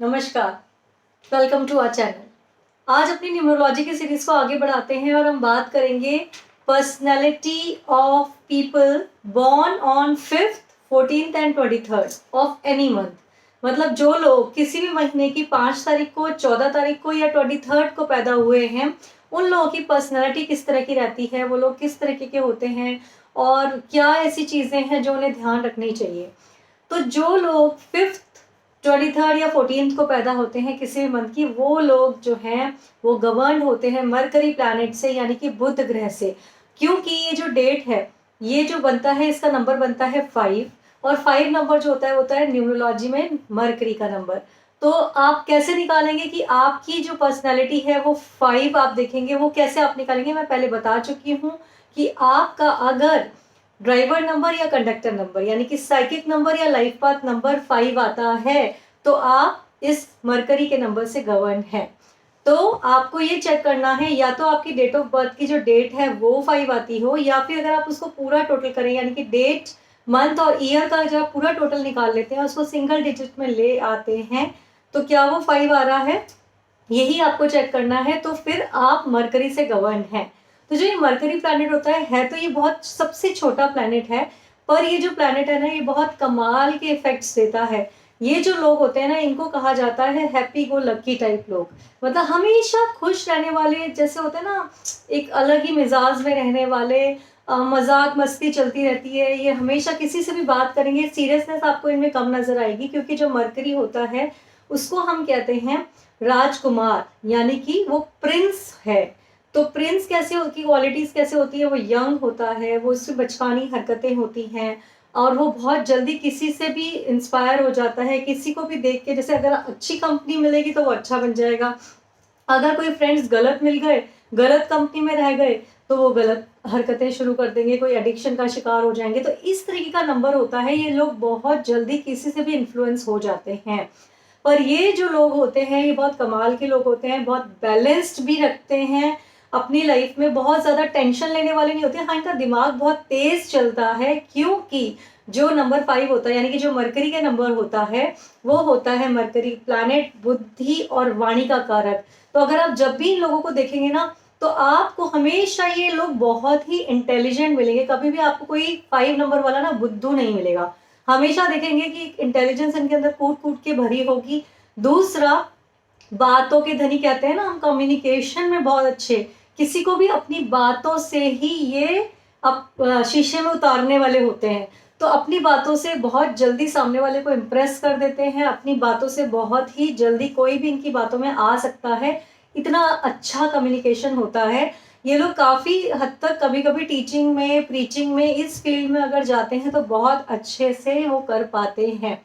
नमस्कार, welcome to our channel. आज अपनी न्यूमरोलॉजी की सीरीज को आगे बढ़ाते हैं और हम बात करेंगे personality of people born on 5th, 14th and 23rd of any month. मतलब जो लोग किसी भी महीने की 5 तारीख को, 14 तारीख को या 23rd को पैदा हुए हैं, उन लोगों की पर्सनैलिटी किस तरह की रहती है, वो लोग किस तरीके के होते हैं और क्या ऐसी चीज़ें हैं जो उन्हें ध्यान रखनी चाहिए। तो जो लोग 5th, 23rd या 14th को पैदा होते हैं किसी भी मंथ की, वो लोग जो हैं वो गवर्न होते हैं मरकरी प्लैनेट से, यानी कि बुध ग्रह से। क्योंकि ये जो डेट है, ये जो बनता है, इसका नंबर बनता है 5, और 5 नंबर जो होता है न्यूमरोलॉजी में मरकरी का नंबर। तो आप कैसे निकालेंगे कि आपकी जो पर्सनैलिटी है वो 5 आप देखेंगे, वो कैसे आप निकालेंगे मैं पहले बता चुकी हूँ कि आपका अगर ड्राइवर नंबर या कंडक्टर नंबर यानी कि साइकिक नंबर या लाइफ पाथ नंबर 5 आता है तो आप इस मरकरी के नंबर से गवर्न है। तो आपको ये चेक करना है, या तो आपकी डेट ऑफ बर्थ की जो डेट है वो 5 आती हो, या फिर अगर आप उसको पूरा टोटल करें यानी कि डेट, मंथ और ईयर का जब आप पूरा टोटल निकाल लेते हैं, उसको सिंगल डिजिट में ले आते हैं, तो क्या वो 5 आ रहा है, यही आपको चेक करना है। तो फिर आप मरकरी से गवर्न है। तो जो ये मरकरी प्लैनेट होता है तो ये बहुत सबसे छोटा प्लैनेट है, पर ये जो प्लैनेट है ना, ये बहुत कमाल के इफेक्ट्स देता है। ये जो लोग होते हैं ना, इनको कहा जाता है हैप्पी गो लकी टाइप लोग। मतलब हमेशा खुश रहने वाले, जैसे होते हैं ना, एक अलग ही मिजाज में रहने वाले, मजाक मस्ती चलती रहती है। ये हमेशा किसी से भी बात करेंगे, सीरियसनेस आपको इनमें कम नजर आएगी, क्योंकि जो मरकरी होता है उसको हम कहते हैं राजकुमार, यानी कि वो प्रिंस है। तो प्रिंस कैसे की क्वालिटीज कैसे होती है, वो यंग होता है, वो उसकी बचकानी हरकतें होती हैं, और वो बहुत जल्दी किसी से भी इंस्पायर हो जाता है, किसी को भी देख के। जैसे अगर अच्छी कंपनी मिलेगी तो वो अच्छा बन जाएगा, अगर कोई फ्रेंड्स गलत मिल गए, गलत कंपनी में रह गए, तो वो गलत हरकतें शुरू कर देंगे, कोई एडिक्शन का शिकार हो जाएंगे। तो इस तरीके का नंबर होता है। ये लोग बहुत जल्दी किसी से भी इन्फ्लुएंस हो जाते हैं। पर ये जो लोग होते हैं ये बहुत कमाल के लोग होते हैं, बहुत बैलेंस्ड भी रखते हैं अपनी लाइफ में, बहुत ज़्यादा टेंशन लेने वाले नहीं होते हैं। हाँ, इनका दिमाग बहुत तेज चलता है, क्योंकि जो नंबर 5 होता है, यानी कि जो मरकरी का नंबर होता है, वो होता है मरकरी प्लैनेट बुद्धि और वाणी का कारक। तो अगर आप जब भी इन लोगों को देखेंगे ना, तो आपको हमेशा ये लोग बहुत ही इंटेलिजेंट मिलेंगे। कभी भी आपको कोई 5 नंबर वाला ना बुद्धू नहीं मिलेगा। हमेशा देखेंगे कि इंटेलिजेंस इनके अंदर कूट कूट के भरी होगी। दूसरा, बातों के धनी कहते हैं ना हम, कम्युनिकेशन में बहुत अच्छे, किसी को भी अपनी बातों से ही ये शीशे में उतारने वाले होते हैं। तो अपनी बातों से बहुत जल्दी सामने वाले को इम्प्रेस कर देते हैं, अपनी बातों से बहुत ही जल्दी कोई भी इनकी बातों में आ सकता है, इतना अच्छा कम्युनिकेशन होता है। ये लोग काफ़ी हद तक कभी कभी टीचिंग में, प्रीचिंग में, इस फील्ड में अगर जाते हैं तो बहुत अच्छे से वो कर पाते हैं।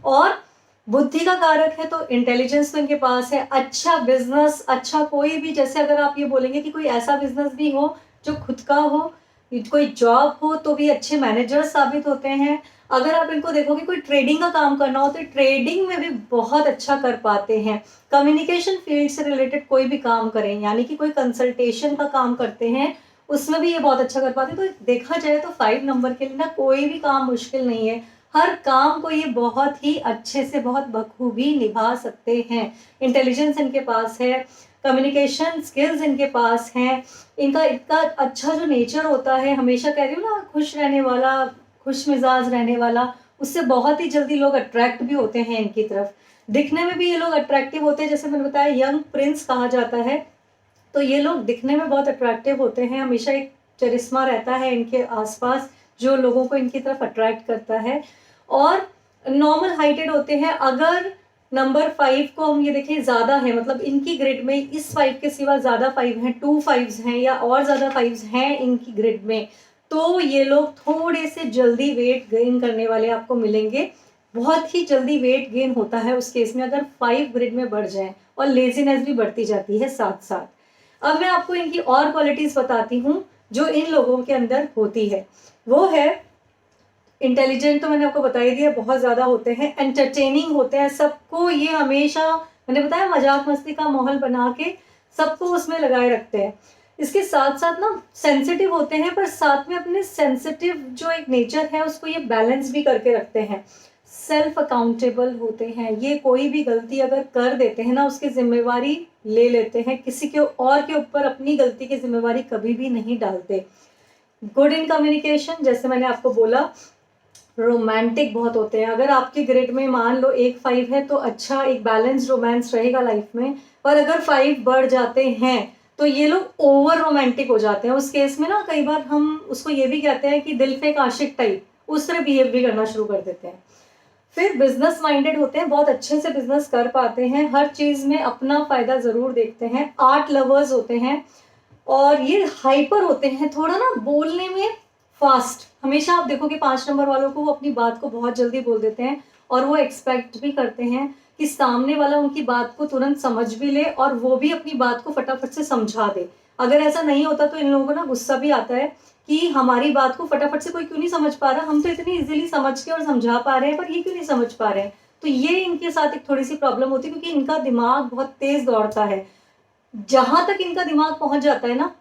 और बुद्धि का कारक है तो इंटेलिजेंस तो इनके पास है। अच्छा बिजनेस, अच्छा कोई भी, जैसे अगर आप ये बोलेंगे कि कोई ऐसा बिजनेस भी हो जो खुद का हो, कोई जॉब हो, तो भी अच्छे मैनेजर साबित होते हैं। अगर आप इनको देखोगे कोई ट्रेडिंग का काम करना हो तो ट्रेडिंग में भी बहुत अच्छा कर पाते हैं। कम्युनिकेशन फील्ड से रिलेटेड कोई भी काम करें, यानी कि कोई कंसल्टेशन का काम करते हैं, उसमें भी ये बहुत अच्छा कर पाते हैं। तो देखा जाए तो 5 नंबर के लिए ना कोई भी काम मुश्किल नहीं है, हर काम को ये बहुत ही अच्छे से, बहुत बखूबी निभा सकते हैं। इंटेलिजेंस इनके पास है, कम्युनिकेशन स्किल्स इनके पास हैं, इनका इतना अच्छा जो नेचर होता है, हमेशा कह रही हूँ ना, खुश रहने वाला, खुश मिजाज रहने वाला, उससे बहुत ही जल्दी लोग अट्रैक्ट भी होते हैं इनकी तरफ। दिखने में भी ये लोग अट्रैक्टिव होते हैं, जैसे मैंने बताया यंग प्रिंस कहा जाता है। तो ये लोग दिखने में बहुत अट्रैक्टिव होते हैं, हमेशा एक चरिश्मा रहता है इनके आसपास जो लोगों को इनकी तरफ अट्रैक्ट करता है। और नॉर्मल हाइटेड होते हैं। अगर नंबर 5 को हम ये देखें ज़्यादा है, मतलब इनकी ग्रिड में इस 5 के सिवा ज़्यादा 5 हैं, 2 5s हैं या और ज़्यादा 5s हैं इनकी ग्रिड में, तो ये लोग थोड़े से जल्दी वेट गेन करने वाले आपको मिलेंगे। बहुत ही जल्दी वेट गेन होता है उस केस में अगर 5 ग्रिड में बढ़ जाए, और लेजीनेस भी बढ़ती जाती है साथ साथ। अब मैं आपको इनकी और क्वालिटीज़ बताती हूँ जो इन लोगों के अंदर होती है। वो है इंटेलिजेंट, तो मैंने आपको बता ही दिया, बहुत ज़्यादा होते हैं। एंटरटेनिंग होते हैं, सबको ये हमेशा, मैंने बताया, मजाक मस्ती का माहौल बना के सबको उसमें लगाए रखते हैं। इसके साथ साथ ना सेंसिटिव होते हैं, पर साथ में अपने सेंसिटिव जो एक नेचर है उसको ये बैलेंस भी करके रखते हैं। सेल्फ अकाउंटेबल होते हैं। ये कोई भी गलती अगर कर देते हैं ना, उसकी जिम्मेवारी ले लेते हैं, किसी के और के ऊपर अपनी गलती की जिम्मेवारी कभी भी नहीं डालते। गुड इन कम्युनिकेशन, जैसे मैंने आपको बोला, रोमांटिक बहुत होते हैं। अगर आपके ग्रिड में मान लो 1-5 है तो अच्छा एक बैलेंस रोमांस रहेगा लाइफ में, पर अगर 5 बढ़ जाते हैं तो ये लोग ओवर रोमांटिक हो जाते हैं। उस केस में ना कई बार हम उसको ये भी कहते हैं कि दिल फेंक आशिक टाइप, उस तरह बिहेव भी करना शुरू कर देते हैं। फिर बिजनेस माइंडेड होते हैं, बहुत अच्छे से बिजनेस कर पाते हैं, हर चीज में अपना फायदा जरूर देखते हैं। आर्ट लवर्स होते हैं और ये हाइपर होते हैं, थोड़ा ना बोलने में फास्ट। हमेशा आप देखोगे 5 नंबर वालों को, वो अपनी बात को बहुत जल्दी बोल देते हैं और वो एक्सपेक्ट भी करते हैं कि सामने वाला उनकी बात को तुरंत समझ भी ले और वो भी अपनी बात को फटाफट से समझा दे। अगर ऐसा नहीं होता तो इन लोगों को ना गुस्सा भी आता है कि हमारी बात को फटाफट से कोई क्यों नहीं समझ पा रहा, हम तो इतनी इजीली समझ के और समझा पा रहे हैं पर ये क्यों नहीं समझ पा रहे हैं। तो ये इनके साथ एक थोड़ी सी प्रॉब्लम होती है, क्योंकि इनका दिमाग बहुत तेज दौड़ता है। जहां तक इनका दिमाग पहुंच जाता है ना,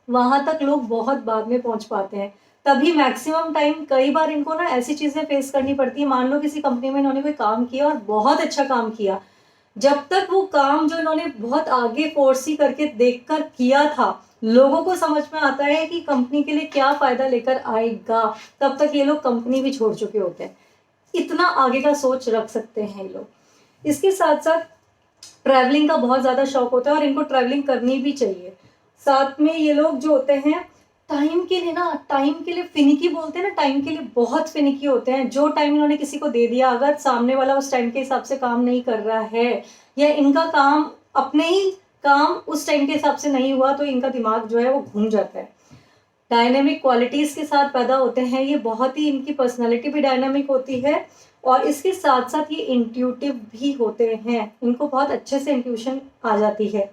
वहां तक लोग बहुत बाद में पहुंच पाते हैं। तभी मैक्सिमम टाइम कई बार इनको ना ऐसी चीजें फेस करनी पड़ती है। मान लो किसी कंपनी में इन्होंने कोई काम किया और बहुत अच्छा काम किया, जब तक वो काम जो इन्होंने बहुत आगे फोर्सी करके देखकर किया था, लोगों को समझ में आता है कि कंपनी के लिए क्या फायदा लेकर आएगा, तब तक ये लोग कंपनी भी छोड़ चुके होते हैं। इतना आगे का सोच रख सकते हैं ये लोग। इसके साथ साथ ट्रैवलिंग का बहुत ज्यादा शौक होता है और इनको ट्रैवलिंग करनी भी चाहिए। साथ में ये लोग जो होते हैं टाइम के लिए ना, टाइम के लिए फिनिकी बोलते हैं ना, टाइम के लिए बहुत फिनिकी होते हैं। जो टाइम इन्होंने किसी को दे दिया, अगर सामने वाला उस टाइम के हिसाब से काम नहीं कर रहा है या इनका काम अपने ही काम उस टाइम के हिसाब से नहीं हुआ, तो इनका दिमाग जो है वो घूम जाता है। डायनेमिक क्वालिटीज के साथ पैदा होते हैं ये, बहुत ही इनकी पर्सनैलिटी भी डायनेमिक होती है और इसके साथ साथ ये इंट्यूटिव भी होते हैं। इनको बहुत अच्छे से इंट्यूशन आ जाती है,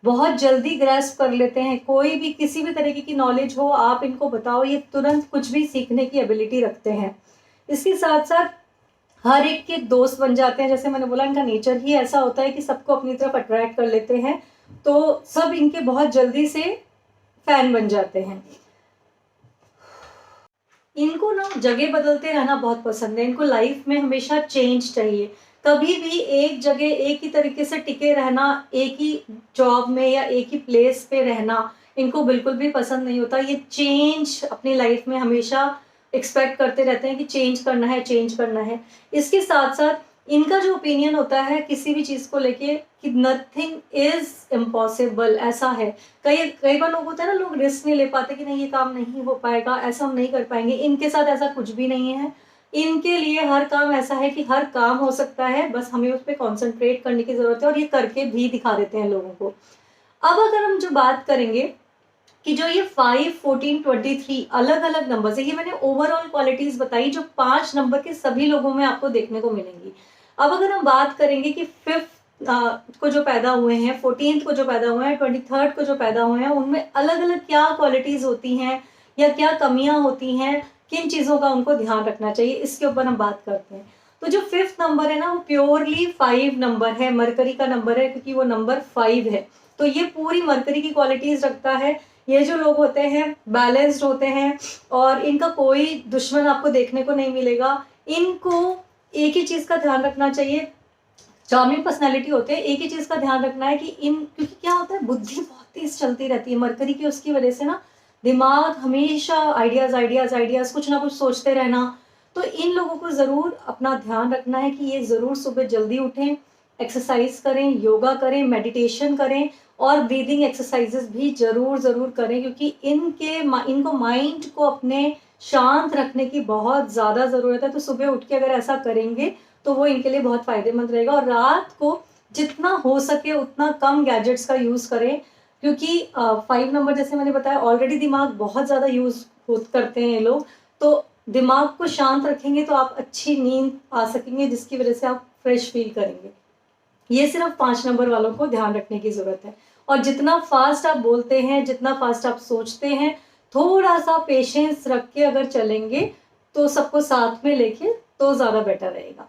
बहुत जल्दी ग्रैस्प कर लेते हैं। कोई भी किसी भी तरीके की नॉलेज हो आप इनको बताओ, ये तुरंत कुछ भी सीखने की एबिलिटी रखते हैं। इसके साथ साथ हर एक के दोस्त बन जाते हैं। जैसे मैंने बोला, इनका नेचर ही ऐसा होता है कि सबको अपनी तरफ अट्रैक्ट कर लेते हैं, तो सब इनके बहुत जल्दी से फैन बन जाते हैं। इनको ना जगह बदलते रहना बहुत पसंद है। इनको लाइफ में हमेशा चेंज चाहिए। कभी भी एक जगह एक ही तरीके से टिके रहना, एक ही जॉब में या एक ही प्लेस पे रहना इनको बिल्कुल भी पसंद नहीं होता। ये चेंज अपनी लाइफ में हमेशा एक्सपेक्ट करते रहते हैं कि चेंज करना है, चेंज करना है। इसके साथ साथ इनका जो ओपिनियन होता है किसी भी चीज को लेके कि नथिंग इज इम्पॉसिबल, ऐसा है। कई कई बार लोग होते हैं ना, लोग रिस्क नहीं ले पाते कि नहीं ये काम नहीं हो पाएगा, ऐसा हम नहीं कर पाएंगे। इनके साथ ऐसा कुछ भी नहीं है। इनके लिए हर काम ऐसा है कि हर काम हो सकता है, बस हमें उस पर कॉन्सेंट्रेट करने की जरूरत है और ये करके भी दिखा देते हैं लोगों को। अब अगर हम जो बात करेंगे कि जो ये 5, 14, 23 अलग अलग नंबर है, ये मैंने ओवरऑल क्वालिटीज बताई जो 5 नंबर के सभी लोगों में आपको देखने को मिलेंगी। अब अगर हम बात करेंगे कि 5th को जो पैदा हुए हैं, 14th को जो पैदा हुए हैं, 23rd को जो पैदा हुए हैं, उनमें अलग अलग क्या क्वालिटीज होती हैं या क्या कमियां होती हैं, किन चीजों का उनको ध्यान रखना चाहिए, इसके ऊपर हम बात करते हैं। तो जो 5th नंबर है ना, वो प्योरली 5 नंबर है, मरकरी का नंबर है, क्योंकि वो नंबर 5 है। तो ये पूरी मरकरी की क्वालिटीज रखता है। ये जो लोग होते हैं बैलेंस्ड होते हैं और इनका कोई दुश्मन आपको देखने को नहीं मिलेगा। इनको एक ही चीज का ध्यान रखना चाहिए, चार्मिंग पर्सनैलिटी होते हैं, एक ही चीज का ध्यान रखना है कि क्योंकि क्या होता है, बुद्धि बहुत तेज चलती रहती है मरकरी की, उसकी वजह से ना दिमाग हमेशा आइडियाज आइडियाज आइडियाज कुछ ना कुछ सोचते रहना। तो इन लोगों को जरूर अपना ध्यान रखना है कि ये जरूर सुबह जल्दी उठें, एक्सरसाइज करें, योगा करें, मेडिटेशन करें और ब्रीदिंग एक्सरसाइजेस भी जरूर जरूर करें, क्योंकि इनको माइंड को अपने शांत रखने की बहुत ज्यादा जरूरत है। तो सुबह उठ के अगर ऐसा करेंगे तो वो इनके लिए बहुत फायदेमंद रहेगा। और रात को जितना हो सके उतना कम गैजेट्स का यूज करें, क्योंकि 5 नंबर जैसे मैंने बताया ऑलरेडी दिमाग बहुत ज्यादा यूज करते हैं ये लोग। तो दिमाग को शांत रखेंगे तो आप अच्छी नींद आ सकेंगे, जिसकी वजह से आप फ्रेश फील करेंगे। ये सिर्फ 5 नंबर वालों को ध्यान रखने की जरूरत है। और जितना फास्ट आप बोलते हैं, जितना फास्ट आप सोचते हैं, थोड़ा सा पेशेंस रख के अगर चलेंगे तो सबको साथ में लेके तो ज्यादा बेटर रहेगा।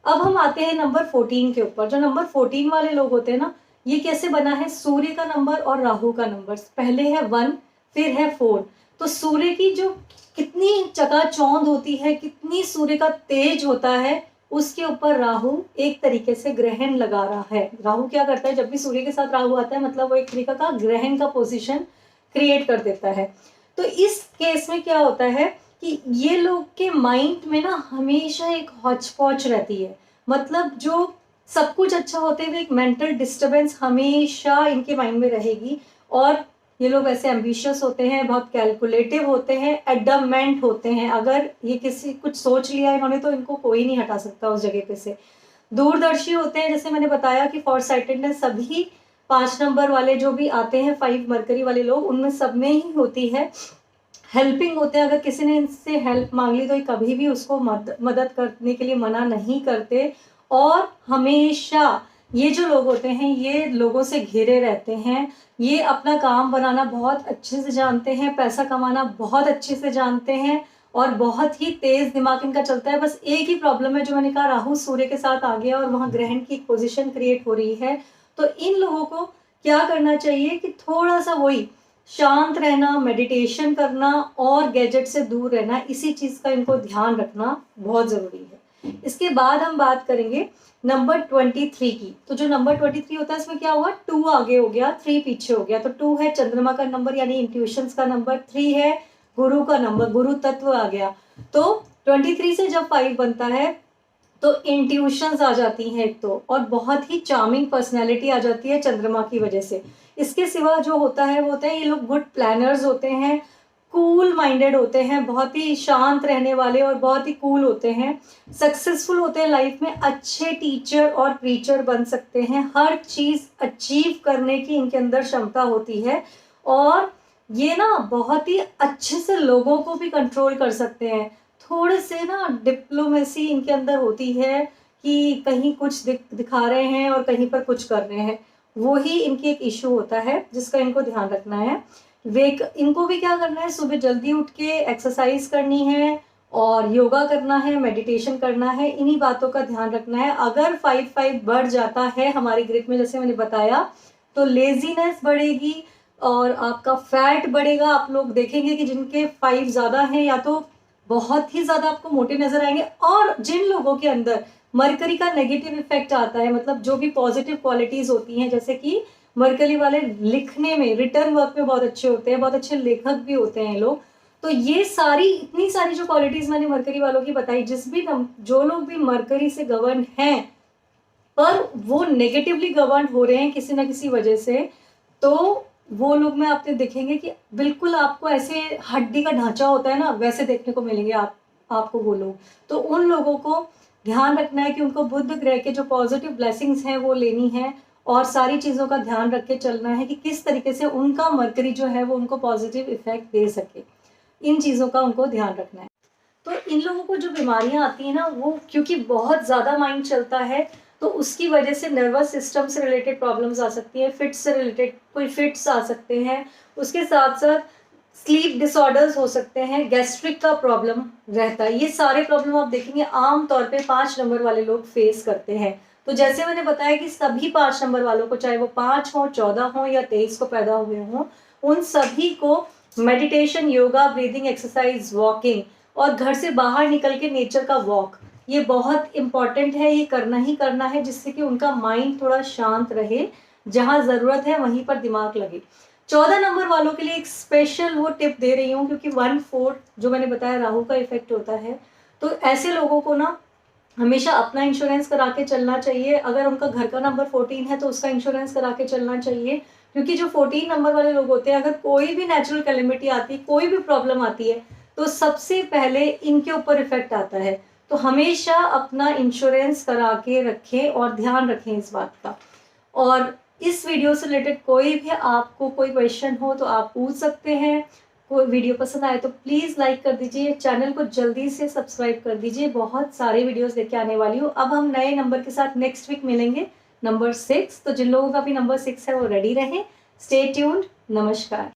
अब हम आते हैं नंबर 14 के ऊपर। जो नंबर 14 वाले लोग होते हैं ना, ये कैसे बना है, सूर्य का नंबर और राहु का नंबर। पहले है 1 फिर है 4। तो सूर्य की जो कितनी चकाचौंध होती है, कितनी सूर्य का तेज होता है, उसके ऊपर राहु एक तरीके से ग्रहण लगा रहा है। राहु क्या करता है, जब भी सूर्य के साथ राहु आता है मतलब वो एक तरीका का ग्रहण का पोजीशन क्रिएट कर देता है। तो इस केस में क्या होता है कि ये लोग के माइंड में ना हमेशा एक हौच पौच रहती है, मतलब जो सब कुछ अच्छा होते हुए एक मेंटल डिस्टर्बेंस हमेशा इनके माइंड में रहेगी। और ये लोग ऐसे एम्बिशियस होते हैं, बहुत कैलकुलेटिव होते हैं, एडमेंट होते हैं। अगर ये किसी कुछ सोच लिया इन्होंने तो इनको कोई नहीं हटा सकता उस जगह पे से। दूरदर्शी होते हैं, जैसे मैंने बताया कि फॉर साइटेडनेस सभी 5 नंबर वाले जो भी आते हैं, 5 मरकरी वाले लोग, उनमें सब में ही होती है। हेल्पिंग होते हैं, अगर किसी ने इनसे हेल्प मांग ली तो ये कभी भी उसको मदद करने के लिए मना नहीं करते। और हमेशा ये जो लोग होते हैं ये लोगों से घिरे रहते हैं, ये अपना काम बनाना बहुत अच्छे से जानते हैं, पैसा कमाना बहुत अच्छे से जानते हैं और बहुत ही तेज दिमाग इनका चलता है। बस एक ही प्रॉब्लम है, जो मैंने कहा राहु सूर्य के साथ आ गया और वहाँ ग्रहण की एक पोजिशन क्रिएट हो रही है। तो इन लोगों को क्या करना चाहिए कि थोड़ा सा वही शांत रहना, मेडिटेशन करना और गैजेट से दूर रहना, इसी चीज का इनको ध्यान रखना बहुत जरूरी है। इसके बाद हम बात करेंगे नंबर 23 की। तो जो नंबर 23 होता है इसमें क्या हुआ, 2 आगे हो गया, 3 पीछे हो गया। तो 2 है चंद्रमा का नंबर यानी इंट्यूशंस का नंबर, 3 है गुरु का नंबर, गुरु तत्व आ गया। तो 23 से जब 5 बनता है तो इंट्यूशंस आ जाती हैं एक तो, और बहुत ही चार्मिंग पर्सनैलिटी आ जाती है चंद्रमा की वजह से। इसके सिवा जो होता है वो होता है ये लोग गुड प्लानर्स होते हैं, कूल माइंडेड होते हैं, बहुत ही शांत रहने वाले और बहुत ही कूल होते हैं, सक्सेसफुल होते हैं लाइफ में, अच्छे टीचर और प्रीचर बन सकते हैं, हर चीज अचीव करने की इनके अंदर क्षमता होती है। और ये ना बहुत ही अच्छे से लोगों को भी कंट्रोल कर सकते हैं। थोड़े से ना डिप्लोमेसी इनके अंदर होती है कि कहीं कुछ दिखा रहे हैं और कहीं पर कुछ कर रहे हैं, वो ही इनकी एक इशू होता है जिसका इनको ध्यान रखना है। इनको भी क्या करना है, सुबह जल्दी उठ के एक्सरसाइज करनी है और योगा करना है, मेडिटेशन करना है, इन्हीं बातों का ध्यान रखना है। अगर 5-5 बढ़ जाता है हमारी ग्रिड में, जैसे मैंने बताया, तो लेजीनेस बढ़ेगी और आपका फैट बढ़ेगा। आप लोग देखेंगे कि जिनके 5 ज्यादा हैं या तो बहुत ही ज्यादा आपको मोटे नजर आएंगे, और जिन लोगों के अंदर मरकरी का नेगेटिव इफेक्ट आता है, मतलब जो भी पॉजिटिव क्वालिटीज होती हैं, जैसे कि मरकरी वाले लिखने में, रिटर्न वर्क में बहुत अच्छे होते हैं, बहुत अच्छे लेखक भी होते हैं लोग। तो ये सारी इतनी सारी जो क्वालिटीज मैंने मरकरी वालों की बताई, जो लोग भी मरकरी से गवर्न हैं पर वो नेगेटिवली गवर्न हो रहे हैं किसी ना किसी वजह से, तो वो लोग में आपने देखेंगे कि बिल्कुल आपको ऐसे हड्डी का ढांचा होता है ना, वैसे देखने को मिलेंगे आपको वो लोग। तो उन लोगों को ध्यान रखना है कि उनको बुध ग्रह के जो पॉजिटिव ब्लेसिंग्स हैं वो लेनी है और सारी चीज़ों का ध्यान रख के चलना है कि किस तरीके से उनका मरकरी जो है वो उनको पॉजिटिव इफेक्ट दे सके। इन चीज़ों का उनको ध्यान रखना है। तो इन लोगों को जो बीमारियां आती हैं ना, वो क्योंकि बहुत ज़्यादा माइंड चलता है तो उसकी वजह से नर्वस सिस्टम से रिलेटेड प्रॉब्लम्स आ सकती हैं, फिट्स से रिलेटेड कोई फिट्स आ सकते हैं, उसके साथ साथ स्लीप डिसऑर्डर्स हो सकते हैं, गैस्ट्रिक का प्रॉब्लम रहता है। ये सारे प्रॉब्लम आप देखेंगे आम तौर पे 5 नंबर वाले लोग फेस करते हैं। तो जैसे मैंने बताया कि सभी 5 नंबर वालों को, चाहे वो 5 हो, 14 हो या 23 को पैदा हुए हों, उन सभी को meditation, yoga, breathing exercise, walking और घर से बाहर निकल के नेचर का वॉक, ये बहुत इंपॉर्टेंट है, ये करना ही करना है, जिससे कि उनका माइंड थोड़ा शांत रहे, जहां जरूरत है वहीं पर दिमाग लगे। 14 नंबर वालों के लिए एक स्पेशल वो टिप दे रही हूँ, क्योंकि 1/4 जो मैंने बताया राहु का इफेक्ट होता है, तो ऐसे लोगों को ना हमेशा अपना इंश्योरेंस करा के चलना चाहिए। अगर उनका घर का नंबर 14 है तो उसका इंश्योरेंस करा के चलना चाहिए, क्योंकि जो 14 नंबर वाले लोग होते हैं, अगर कोई भी नेचुरल कैलेमिटी आती है, कोई भी प्रॉब्लम आती है, तो सबसे पहले इनके ऊपर इफेक्ट आता है। तो हमेशा अपना इंश्योरेंस करा के रखें और ध्यान रखें इस बात का। और इस वीडियो से रिलेटेड कोई भी आपको कोई क्वेश्चन हो तो आप पूछ सकते हैं। कोई वीडियो पसंद आए तो प्लीज़ लाइक कर दीजिए, चैनल को जल्दी से सब्सक्राइब कर दीजिए, बहुत सारे वीडियोस लेके आने वाली हूँ। अब हम नए नंबर के साथ नेक्स्ट वीक मिलेंगे, नंबर 6। तो जिन लोगों का भी नंबर 6 है वो रेडी रहें। Stay tuned. नमस्कार।